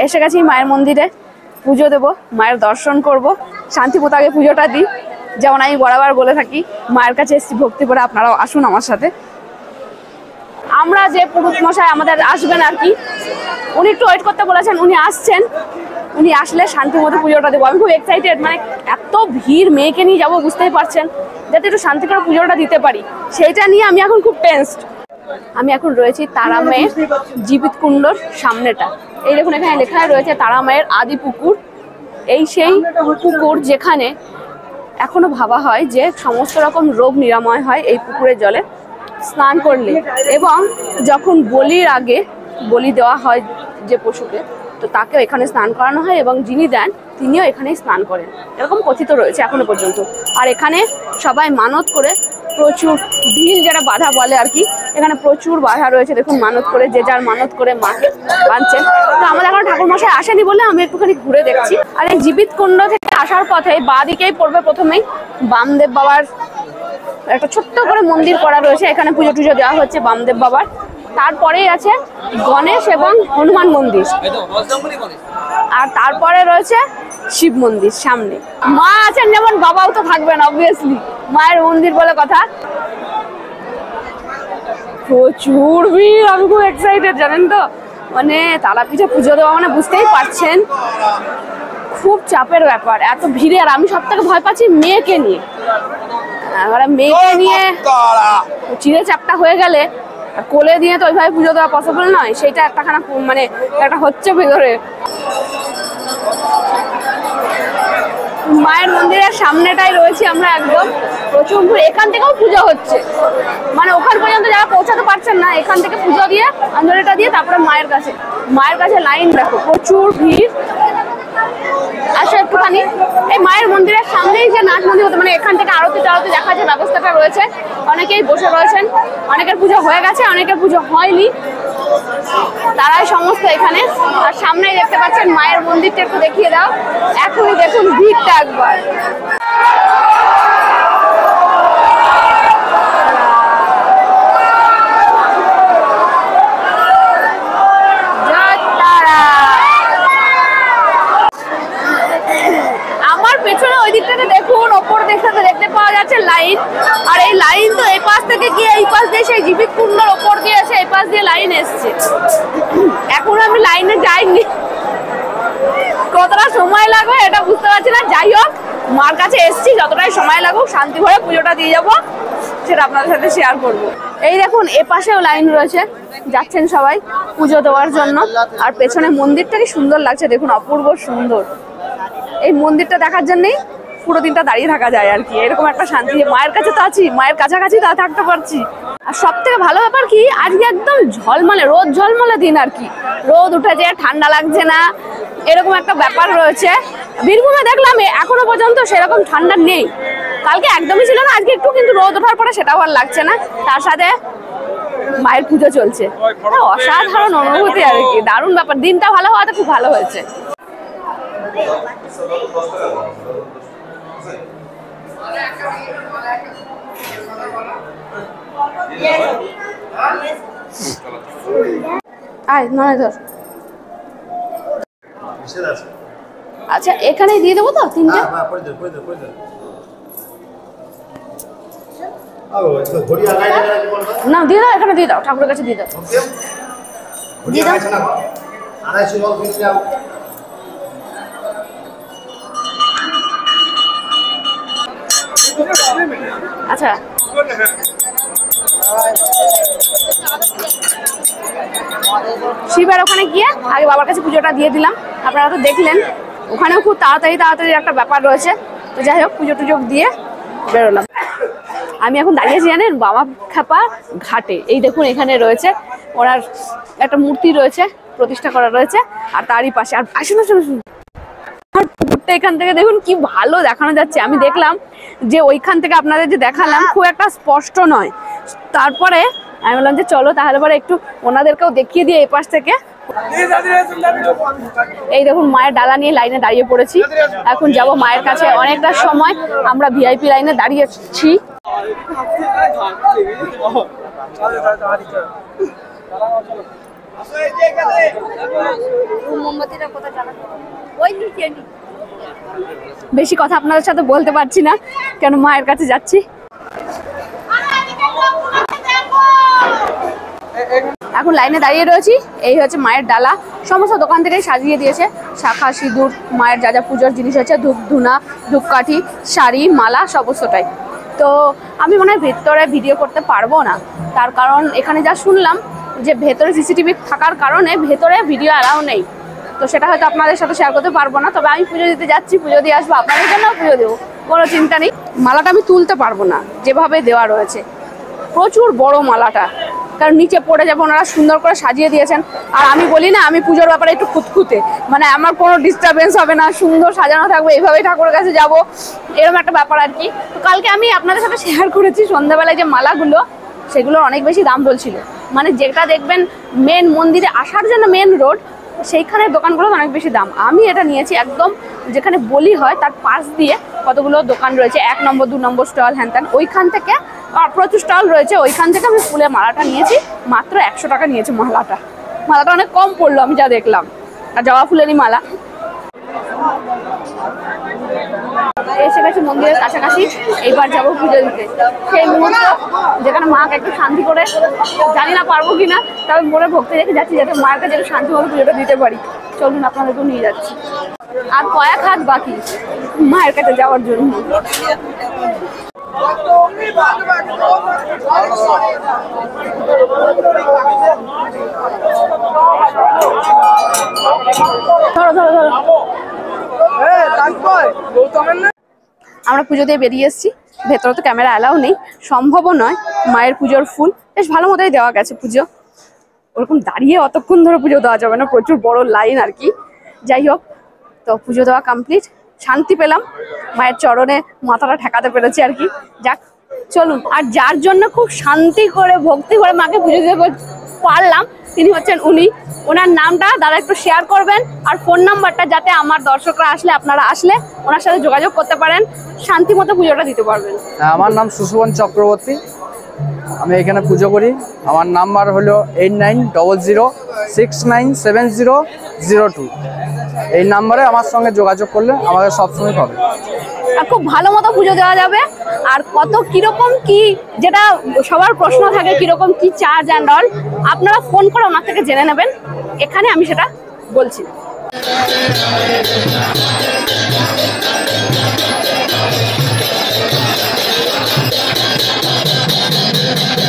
এসে গেছি মায়ের মন্দিরে, পুজো দেব, মায়ের দর্শন করব, শান্তিপুত আগে পুজোটা দিই। যেমন আমি বরাবর বলে থাকি, মায়ের কাছে এসেছি ভক্তি করে, আপনারাও আসুন আমার সাথে। আমরা যে পুরোহিত মশাই আমাদের আসবেন আর কি, উনি একটু ওয়েট করতে বলেছেন, উনি আসছেন। উনি আসলে শান্তি মতো পুজোটা দেবো। আমি খুব এক্সাইটেড, মানে এত ভিড়, মেয়েকে নিয়ে যাবো বুঝতেই পারছেন, যাতে একটু শান্তি করে পুজোটা দিতে পারি, সেইটা নিয়ে আমি এখন খুব টেনসড। আমি এখন রয়েছি তারা মায়ের জীবিত কুণ্ডর সামনেটা। এই দেখুন, এখানে লেখা রয়েছে তারা মায়ের আদি পুকুর। এই সেই পুকুর যেখানে এখনো ভাবা হয় যে সমস্ত রকম রোগ নিরাময় হয় এই পুকুরের জলে স্নান করলে, এবং যখন বলির আগে বলি দেওয়া হয় যে পশুকে, তো তাকেও এখানে স্নান করানো হয়, এবং যিনি দেন তিনিও এখানেই স্নান করেন, এরকম কথিত রয়েছে এখনো পর্যন্ত। আর এখানে সবাই মানত করে, প্রচুর ঢিল যেটা বাধা বলে আর কি, এখানে প্রচুর বাধা রয়েছে। দেখুন, মানত করে যে যার মানত করে মাকে বাঁধছেন। তো আমাদের এখনো ঠাকুরমশাই আসেনি বলে আমি একটুখানি ঘুরে দেখছি। আর এই জীবিত কুণ্ড থেকে আসার পথে বাঁ দিকেই পড়বে প্রথমেই বামদেব বাবার একটা ছোট্ট করে মন্দির করা রয়েছে, এখানে পুজো টুজো দেওয়া হচ্ছে বামদেব বাবার। তারপরেই আছে গণেশ এবং হনুমান মন্দির, আর তারপরে রয়েছে শিব মন্দির সামনে। মা আছেন যেমন, বাবাও তো থাকবেন অবভিয়াসলি, মায়ের মন্দির বলে কথা। প্রচুর ভিড়, আমি খুব এক্সাইটেড জানেন তো, মানে তারাপীঠে পুজো দেওয়া মানে বুঝতেই পারছেন খুব চাপের ব্যাপার, এত ভিড়ে। আর আমি সব থেকে ভয় পাচ্ছি মেয়েকে নিয়ে, মেয়েকে নিয়ে চিড়ে চাপটা হয়ে গেলে কোলে দিয়ে তো ওইভাবে পুজো দেওয়া পসিবল নয়, সেইটা একটাখানা মানে একটা হচ্ছে ভেতরে। মায়ের মন্দিরের সামনেটাই রয়েছি আমরা একদম, প্রচুর ভিড়। এখান থেকেও পুজো হচ্ছে, মানে ওখান পর্যন্ত যারা পৌঁছাতে পারছেন না, এখান থেকে পুজো দিয়ে অঞ্জলিটা দিয়ে তারপরে মায়ের কাছে লাইন দেখো, প্রচুর ভিড়। আসো একটুখানি, এই মায়ের মন্দিরের সামনেই যে নাট মন্দির হতো, মানে এখান থেকে আরতি টারতি দেখার যে ব্যবস্থাটা রয়েছে, অনেকেই বসে রয়েছেন, অনেকের পুজো হয়ে গেছে, অনেকের পুজো হয়নি, তারাই সমস্ত এখানে। আর সামনেই দেখতে পাচ্ছেন মায়ের মন্দিরটা, একটু দেখিয়ে দাও, এখনই দেখুন ভিড়টা একবার। পেছনে ওই দিকটাতে দেখুন, ওপর দেখতে পাওয়া যাচ্ছে লাইন, আর এই লাইন তো এই পাশ থেকে গিয়ে এই পাশ দিয়ে সেই জীবিত কুণ্ডর ওপর দিয়ে এসে এই পাশ দিয়ে লাইন এসছে। এখন আমি লাইনে যাইনি, কতটা সময় লাগবে এটা বুঝতে পারছি না। যাই হোক, মার কাছে এসছি, যতটাই সময় লাগুক শান্তি ভরে পুজোটা দিয়ে যাবো, সেটা আপনাদের সাথে শেয়ার করবো। এই দেখুন, এ পাশেও লাইন রয়েছে, যাচ্ছেন সবাই পুজো দেওয়ার জন্য। আর পেছনে মন্দিরটা কি সুন্দর লাগছে দেখুন, অপূর্ব সুন্দর। এই মন্দিরটা দেখার জন্যই পুরো দিনটা দাঁড়িয়ে থাকা যায় আর কি, এরকম একটা শান্তি। মায়ের কাছে তো আছি, মায়ের কাছাকাছি তা থাকতে পারছি। আর সব থেকে ভালো ব্যাপার কি, আজকে একদম ঝলমলে, রোদ ঝলমলে দিন আর কি, রোদ উঠেছে, ঠান্ডা লাগছে না, এরকম একটা ব্যাপার রয়েছে। বীরভূমে দেখলাম এখনো পর্যন্ত সেরকম ঠান্ডা নেই, কালকে একদমই ছিল না, আজকে একটু কিন্তু রোদ ওঠার পরে সেটাও আর লাগছে না। তার সাথে মায়ের পুজো চলছে, অসাধারণ অনুভূতি আর কি, দারুণ ব্যাপার। দিনটা ভালো হওয়াতে খুব ভালো হয়েছে। আচ্ছা, এখানেই দিয়ে দেবো তো তিনটে। না, দিয়ে দাও, এখানে দিয়ে দাও, ঠাকুরের কাছে দিয়ে দাও, দিয়ে দাও। আচ্ছা, শিবের ওখানে গিয়ে আগে বাবার কাছে পুজোটা দিয়ে দিলাম। আপনারা তো দেখলেন, ওখানেও খুব তাড়াতাড়ি একটা ব্যাপার রয়েছে। তো যাই হোক, পুজো টুজো দিয়ে বেরোলাম। আমি এখন দাঁড়িয়েছি জানেন বাবা খাপা ঘাটে। এই দেখুন, এখানে রয়েছে ওনার একটা মূর্তি রয়েছে, প্রতিষ্ঠা করা রয়েছে, আর তারই পাশে আর আসুন পুকুরটা এখান থেকে দেখুন কি ভালো দেখানো যাচ্ছে। আমি দেখলাম যে ওইখান থেকে আপনাদের যে দেখালাম খুব একটা স্পষ্ট নয়, তারপরে আমি বললাম যে চলো তাহলে পরে একটু ওনাদেরকেও দেখিয়ে দিয়ে এই পাশ থেকে। এই দেখুন, মায়ের ডালা নিয়ে লাইনে দাঁড়িয়ে পড়েছি, এখন যাব মায়ের কাছে। অনেকটা সময় আমরা ভিআইপি লাইনে দাঁড়িয়েছি। বেশি কথা আপনাদের সাথে বলতে পারছি না, কেন মায়ের কাছে যাচ্ছি। এখন লাইনে দাঁড়িয়ে রয়েছি। এই হচ্ছে মায়ের ডালা, সমস্ত দোকান থেকে সাজিয়ে দিয়েছে। শাখা, সিঁদুর, মায়ের যা যা পুজোর জিনিস আছে, ধূপ ধুনা, ধূপকাঠি, শাড়ি, মালা, সমস্তটাই। তো আমি মনে হয় ভেতরে ভিডিও করতে পারবো না, তার কারণ এখানে যা শুনলাম যে ভেতরে সিসিটিভি থাকার কারণে ভেতরে ভিডিও অ্যালাউ নেই। তো সেটা হয়তো আপনাদের সাথে শেয়ার করতে পারবো না। তবে আমি পুজো দিতে যাচ্ছি, পুজো দিয়ে আসবো, আপনাদের জন্য পুজো দেবো, কোনো চিন্তা নেই। মালাটা আমি তুলতে পারবো না যেভাবে দেওয়া রয়েছে, প্রচুর বড় মালাটা, কারণ নিচে পড়ে যাবে। ওনারা সুন্দর করে সাজিয়ে দিয়েছেন। আর আমি বলি না, আমি পুজোর ব্যাপারে একটু খুঁতখুঁতে, মানে আমার কোনো ডিস্টারবেন্স হবে না, সুন্দর সাজানো থাকবে, এইভাবেই ঠাকুরের কাছে যাব, এরকম একটা ব্যাপার আর কি। তো কালকে আমি আপনাদের সাথে শেয়ার করেছি সন্ধ্যাবেলায় যে মালাগুলো, সেগুলোর অনেক বেশি দাম বলছিল। মানে যেটা দেখবেন মেন মন্দিরে আসার জন্য মেন রোড, সেইখানের দোকানগুলো অনেক বেশি দাম। আমি এটা নিয়েছি একদম যেখানে বলি হয় তার পাশ দিয়ে কতগুলো দোকান রয়েছে, 1 নম্বর 2 নম্বর স্টল, হ্যান ত্যান, ওইখান থেকে প্রচুর স্টল রয়েছে, ওইখান থেকে আমি ফুলের মালাটা নিয়েছি। মাত্র 100 টাকা নিয়েছে মালাটা। মালাটা অনেক কম পড়লো আমি যা দেখলাম। আর জবা ফুলেরই মালা। এসে গেছি মন্দিরের কাছাকাছি, এইবার যাবো পুজো দিতে। সেই মুহূর্তে যেখানে মাকে একটু শান্তি করে, জানি না পারবো কিনা, তবে মনে ভক্তি রেখে যাচ্ছি যাতে মায়ের কাছে একটু শান্তি মতো পুজোটা দিতে পারি। চলুন আপনাদেরকেও নিয়ে যাচ্ছি। আর কয়েক হাত বাকি মায়ের কাছে যাওয়ার জন্য। ধরো ধরো ধরো। আমরা পুজো দিয়ে বেরিয়ে এসেছি। ভেতরে তো ক্যামেরা অ্যালাউ নেই, সম্ভবও নয়। মায়ের পুজোর ফুল বেশ ভালো মতোই দেওয়া গেছে। পুজো ওরকম দাঁড়িয়ে অতক্ষণ ধরে পুজো দেওয়া যাবে না, প্রচুর বড় লাইন আর কি। যাই হোক, তো পুজো দেওয়া কমপ্লিট, শান্তি পেলাম, মায়ের চরণে মাথাটা ঠেকাতে পেরেছি আর কি। যাক, চলুন। আর যার জন্য খুব শান্তি করে ভক্তি করে মাকে পুজো দিতে পারলাম, তিনি হচ্ছেন উনি। ওনার নামটা দাদা একটু শেয়ার করবেন, আর ফোন নাম্বারটা, যাতে আমার দর্শকরা আসলে, আপনারা আসলে ওনার সাথে যোগাযোগ করতে পারেন, শান্তি মতো পুজোটা দিতে পারবেন। আমার নাম সুশোভন চক্রবর্তী, আমি এখানে পুজো করি। আমার নাম্বার হলো 8900697002। এই নাম্বারে আমার সঙ্গে যোগাযোগ করলে আমাকে সবসময় পাবে। আর খুব ভালো মতো পুজো দেওয়া যাবে। আর কত কিরকম কি, যেটা সবার প্রশ্ন থাকে, কিরকম কি চার্জ অ্যান্ড অল, আপনারা ফোন করে ওনার থেকে জেনে নেবেন। এখানে আমি সেটা বলছি।